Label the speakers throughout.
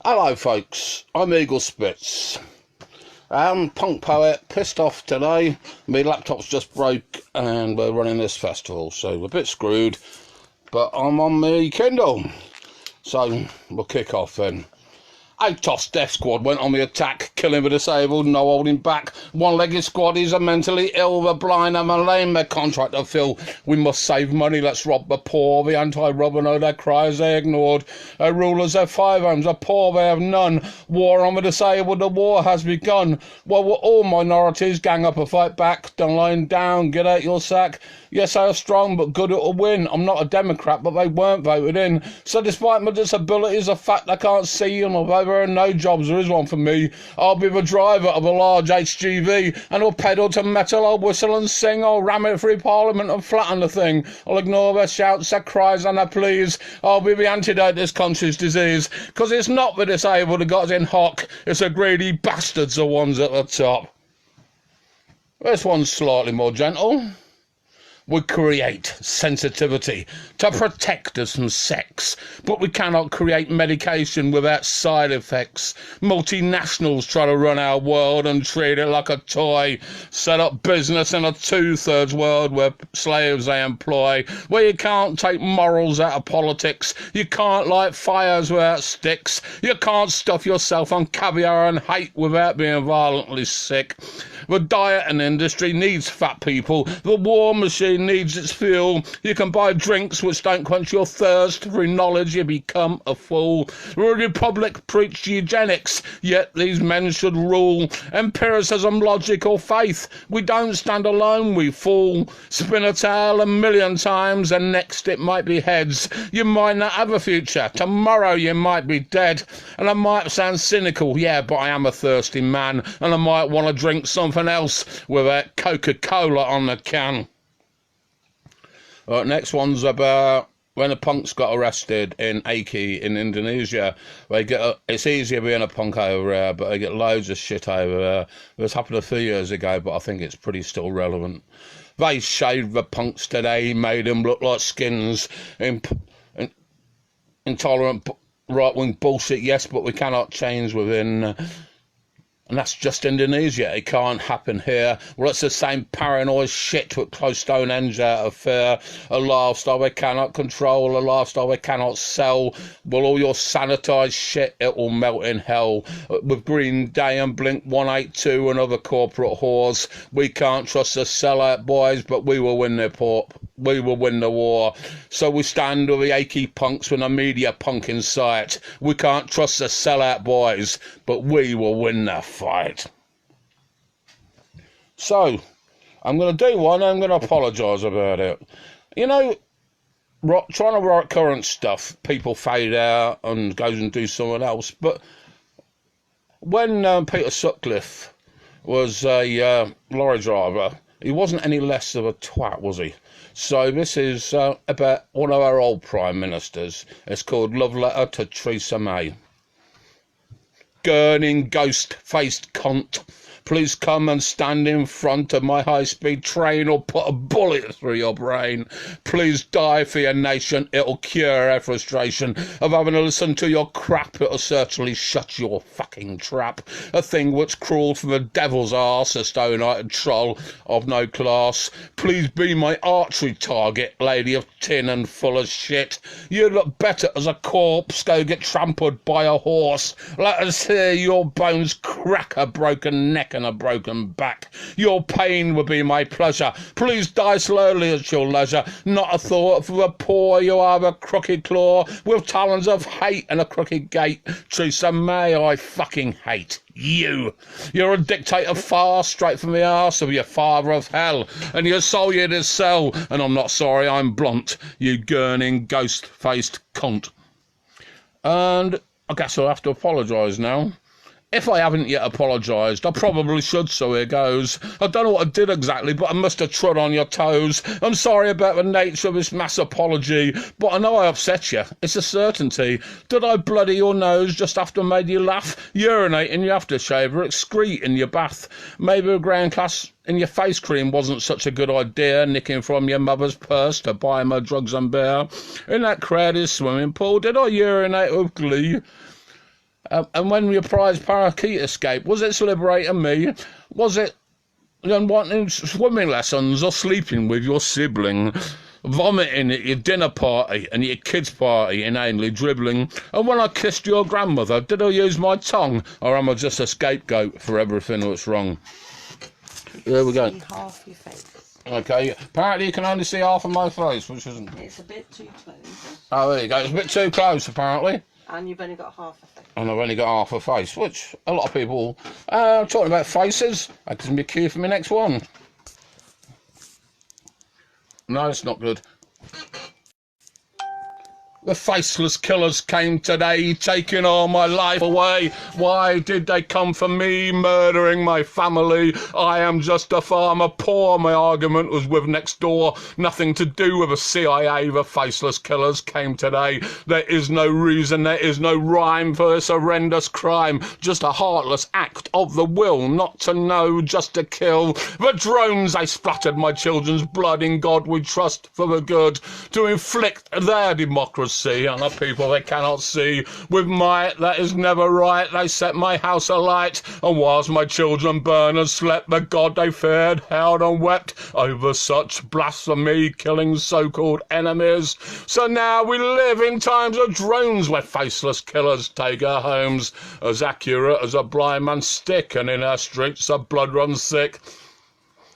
Speaker 1: Hello folks, I'm Eagle Spitz. I'm punk poet, pissed off today. My laptop's just broke and we're running this festival, so we're a bit screwed, but I'm on my Kindle. So we'll kick off then. ATOS Death Squad went on the attack, killing the disabled, no holding back. One-legged squaddies are mentally ill, the blind and the lame, their contract to fill. We must save money, let's rob the poor. The anti-Robin Hood, their cries they ignored. Their rulers have 5 homes, the poor they have none. War on the disabled, the war has begun. Well, we're all minorities, gang up and fight back. Don't lie down, get out your sack. Yes, I are strong, but good it'll win. I'm not a Democrat, but they weren't voted in. So despite my disabilities, the fact I can't see, and although there are no jobs, there is one for me. I'll be the driver of a large HGV, and I'll pedal to metal, I'll whistle and sing, I'll ram it through Parliament and flatten the thing. I'll ignore their shouts, their cries and their pleas. I'll be the antidote to this country's disease. 'Cause it's not the disabled that got in hock, it's the greedy bastards, the ones at the top. This one's slightly more gentle. We create sensitivity to protect us from sex, but we cannot create medication without side effects. Multinationals try to run our world and treat it like a toy, set up business in a 2/3 world where slaves they employ, where you can't take morals out of politics, you can't light fires without sticks, you can't stuff yourself on caviar and hate without being violently sick. The diet and industry needs fat people, the war machine needs its fuel. You can buy drinks which don't quench your thirst. Through knowledge you become a fool. The Republic preached eugenics, yet these men should rule. Empiricism, logic or faith, we don't stand alone, we fall. Spin a tale 1,000,000 times and next it might be heads. You might not have a future, tomorrow you might be dead. And I might sound cynical, yeah, but I am a thirsty man, and I might want to drink something else with that Coca-Cola on the can. Next one's about when the punks got arrested in Aceh in Indonesia. It's easier being a punk over there, but they get loads of shit over there. This happened a few years ago, but I think it's pretty still relevant. They shaved the punks today, made them look like skins. Intolerant right-wing bullshit, yes, but we cannot change within... And that's just Indonesia. It can't happen here. Well, it's the same paranoid shit with close Stonehenge out of fear. A lifestyle we cannot control, a lifestyle we cannot sell. Well, all your sanitised shit, it will melt in hell. With Green Day and Blink 182 and other corporate whores, we can't trust the sellout boys, but we will win the we will win the war. So we stand with the achy punks with a media punk in sight. We can't trust the sellout boys, but we will win the fight. So, I'm going to do one, I'm going to apologise about it. You know, trying to write current stuff, people fade out and goes and do someone else. But when Peter Sutcliffe was a lorry driver, he wasn't any less of a twat, was he? So this is about one of our old Prime Ministers. It's called Love Letter to Theresa May. Gurning, ghost-faced cunt. Please come and stand in front of my high-speed train or put a bullet through your brain. Please die for your nation. It'll cure our frustration of having to listen to your crap. It'll certainly shut your fucking trap. A thing which crawled from the devil's arse, a stone-eyed troll of no class. Please be my archery target, lady of tin and full of shit. You look better as a corpse. Go get trampled by a horse. Let us hear your bones crack a broken neck and a broken back. Your pain will be my pleasure. Please die slowly at your leisure. Not a thought for the poor. You have a crooked claw with talons of hate and a crooked gait. Theresa May, I fucking hate you. You're a dictator far straight from the arse of your father of hell, and your soul you did sell. And I'm not sorry I'm blunt, you gurning ghost-faced cunt. And I guess I'll have to apologise now. If I haven't yet apologised, I probably should, so here goes. I don't know what I did exactly, but I must have trod on your toes. I'm sorry about the nature of this mass apology, but I know I upset you. It's a certainty. Did I bloody your nose just after I made you laugh? Urinate in your aftershave or excrete in your bath? Maybe a ground glass in your face cream wasn't such a good idea, nicking from your mother's purse to buy her drugs and beer. In that crowded swimming pool, did I urinate with glee? And when your prize parakeet escaped, was it celebrating me? Was it wanting swimming lessons or sleeping with your sibling? Vomiting at your dinner party and your kids' party, inanely dribbling? And when I kissed your grandmother, did I use my tongue, or am I just a scapegoat for everything that's wrong? There we go.
Speaker 2: Half your face.
Speaker 1: Okay, apparently you can only see half of my face, which isn't...
Speaker 2: It's a bit too close.
Speaker 1: Oh, there you go. It's a bit too close, apparently.
Speaker 2: And you've only got half a face.
Speaker 1: And I've only got half a face, which a lot of people... talking about faces, that gives me a cue for my next one. No, it's not good. The faceless killers came today, taking all my life away. Why did they come for me, murdering my family? I am just a farmer poor. My argument was with next door. Nothing to do with the CIA. The faceless killers came today. There is no reason, there is no rhyme for this horrendous crime. Just a heartless act of the will, not to know, just to kill. The drones, they splattered my children's blood. In God we trust for the good, to inflict their democracy on a people they cannot see. With might that is never right, they set my house alight, and whilst my children burned and slept, the God they feared howled and wept over such blasphemy, killing so-called enemies. So now we live in times of drones, where faceless killers take our homes, as accurate as a blind man's stick, and in our streets the blood runs thick.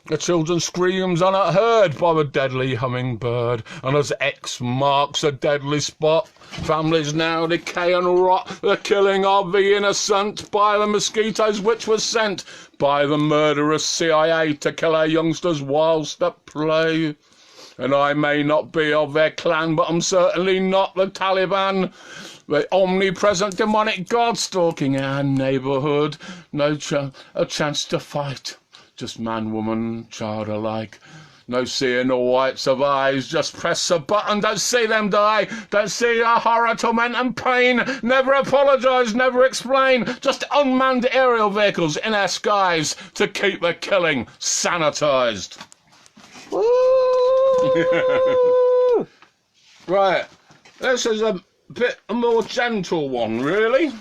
Speaker 1: The children's screams are not heard by the deadly hummingbird, and as X marks a deadly spot, families now decay and rot. The killing of the innocent by the mosquitoes which were sent by the murderous CIA to kill our youngsters whilst at play. And I may not be of their clan, but I'm certainly not the Taliban, the omnipresent demonic god stalking our neighbourhood. No a chance to fight. Just man, woman, child alike. No seeing the whites of eyes, just press a button, don't see them die. Don't see our horror, torment and pain. Never apologise, never explain. Just unmanned aerial vehicles in our skies to keep the killing sanitised.
Speaker 2: Woo!
Speaker 1: Right, this is a bit a more gentle one, really.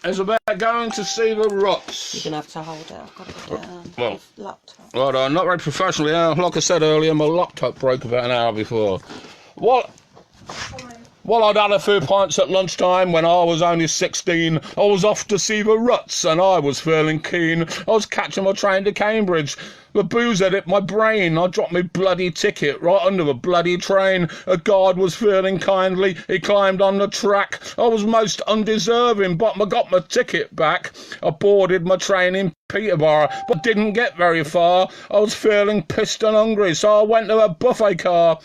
Speaker 1: It's about going to see the ruts.
Speaker 2: You're going to have to hold it. I've got to put it down.
Speaker 1: Well,
Speaker 2: Laptop.
Speaker 1: Right, not very professionally. Like I said earlier, my laptop broke about an hour before. While I'd had a few pints at lunchtime when I was only 16, I was off to see the ruts and I was feeling keen. I was catching my train to Cambridge. The booze had hit my brain. I dropped my bloody ticket right under the bloody train. A guard was feeling kindly. He climbed on the track. I was most undeserving, but I got my ticket back. I boarded my train in Peterborough, but didn't get very far. I was feeling pissed and hungry, so I went to a buffet car.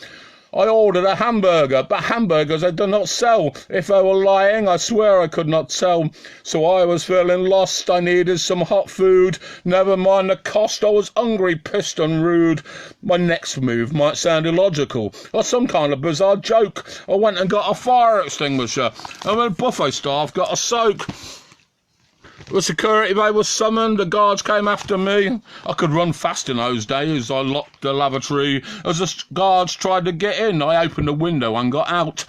Speaker 1: I ordered a hamburger, but hamburgers they do not sell. If they were lying, I swear I could not tell. So I was feeling lost, I needed some hot food. Never mind the cost, I was hungry, pissed and rude. My next move might sound illogical, or some kind of bizarre joke. I went and got a fire extinguisher, and the buffet staff got a soak. The security babe was summoned, the guards came after me. I could run fast in those days. I locked the lavatory. As the guards tried to get in, I opened the window and got out.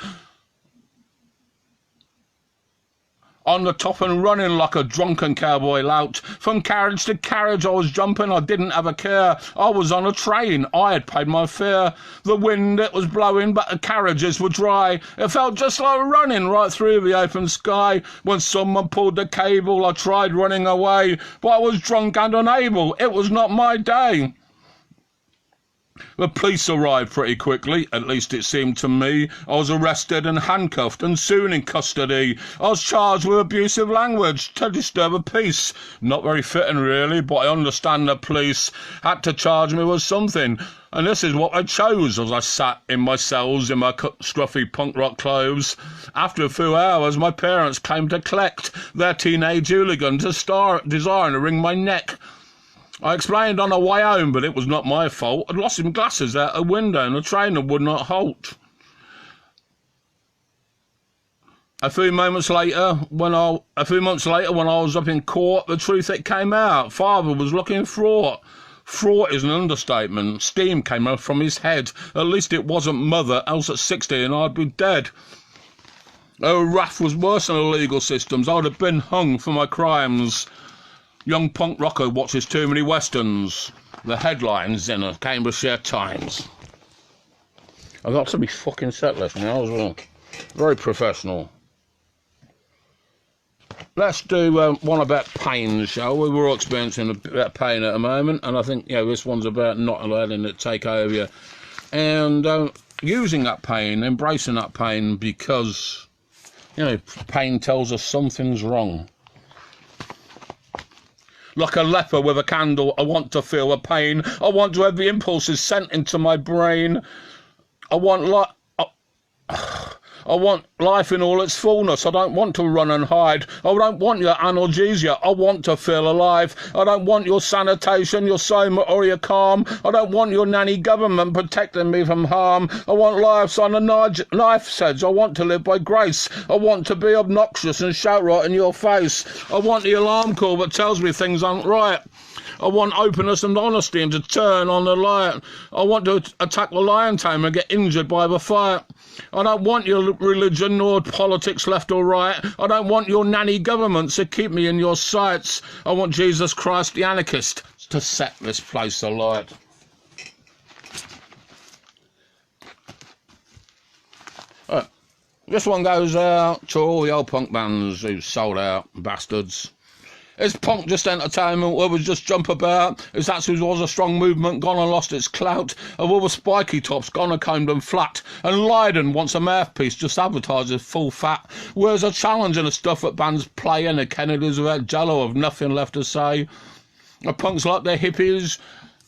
Speaker 1: On the top and running like a drunken cowboy lout. From carriage to carriage I was jumping, I didn't have a care. I was on a train, I had paid my fare. The wind, it was blowing, but the carriages were dry. It felt just like running right through the open sky. When someone pulled the cable, I tried running away, but I was drunk and unable. It was not my day. The police arrived pretty quickly, at least it seemed to me. I was arrested and handcuffed and soon in custody. I was charged with abusive language to disturb the peace. Not very fitting really, but I understand the police had to charge me with something. And this is what I chose as I sat in my cells in my scruffy punk rock clothes. After a few hours, my parents came to collect their teenage hooligan to desiring to wring my neck. I explained on the way home, but it was not my fault. I'd lost some glasses out a window and the train would not halt. A few months later, when I was up in court, the truth it came out. Father was looking fraught. Fraught is an understatement. Steam came up from his head. At least it wasn't mother, else at 16 I'd be dead. Oh, wrath was worse than the legal systems. I'd have been hung for my crimes. Young punk rocker watches too many westerns. The headlines in the Cambridgeshire Times. I got to be fucking set listening. I was very professional. Let's do one about pain, shall we? We're all experiencing a bit of pain at the moment, and I think this one's about not letting it take over you, and using that pain, embracing that pain, because pain tells us something's wrong. Like a leper with a candle, I want to feel the pain. I want to have the impulses sent into my brain. I want life in all its fullness. I don't want to run and hide. I don't want your analgesia. I want to feel alive. I don't want your sanitation, your soma or your calm. I don't want your nanny government protecting me from harm. I want lives on a knife's edge. I want to live by grace. I want to be obnoxious and shout right in your face. I want the alarm call that tells me things aren't right. I want openness and honesty and to turn on the light. I want to attack the lion tamer and get injured by the fight. I don't want your religion nor politics left or right. I don't want your nanny governments to keep me in your sights. I want Jesus Christ the anarchist to set this place alight. This one goes out to all the old punk bands who sold out, bastards. Is punk just entertainment where we just jump about? Is that who was a strong movement gone and lost its clout? Of all the spiky tops gone and combed and flat? And Leiden wants a mouthpiece just advertises full fat? Where's a challenge in the stuff that bands play and the Kennedys without jello have nothing left to say? Are punks like their hippies,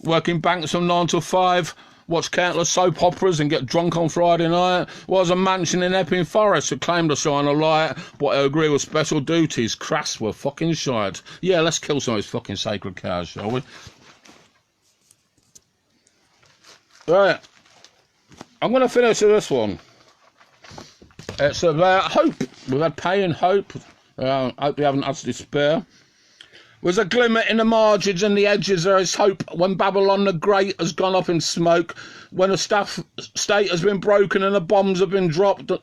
Speaker 1: working banks from 9 till 5? Watch countless soap operas and get drunk on Friday night? Was a mansion in Epping Forest who claimed to shine a light, but I agree with special duties. Crass were fucking shite. Yeah, let's kill some of those fucking sacred cows, shall we? Right. I'm going to finish with this one. It's about hope. We've had pain, hope. Hope we haven't had to despair. Was a glimmer in the margins and the edges there is hope when Babylon the Great has gone up in smoke, when the state has been broken and the bombs have been dropped. The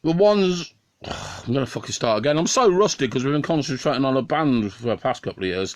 Speaker 1: ones... I'm going to fucking start again. I'm so rusty because we've been concentrating on a band for the past couple of years.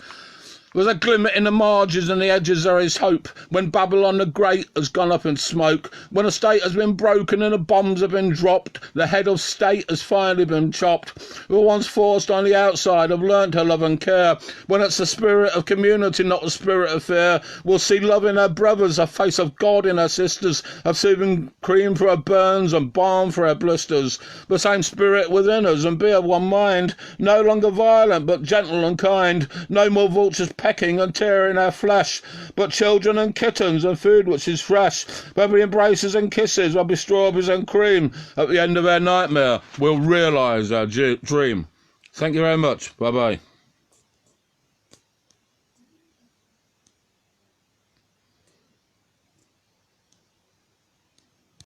Speaker 1: Was a glimmer in the margins and the edges there is hope when Babylon the Great has gone up in smoke, when the state has been broken and the bombs have been dropped, the head of state has finally been chopped. The ones forced on the outside have learnt to love and care, when it's the spirit of community, not the spirit of fear. We'll see love in her brothers, a face of God in her sisters, a soothing cream for her burns and balm for her blisters. The same spirit within us, and be of one mind, no longer violent but gentle and kind, no more vultures pecking and tearing our flesh, but children and kittens and food which is fresh. There'll be embraces and kisses, there'll be strawberries and cream. At the end of our nightmare, we'll realise our dream. Thank you very much. Bye-bye.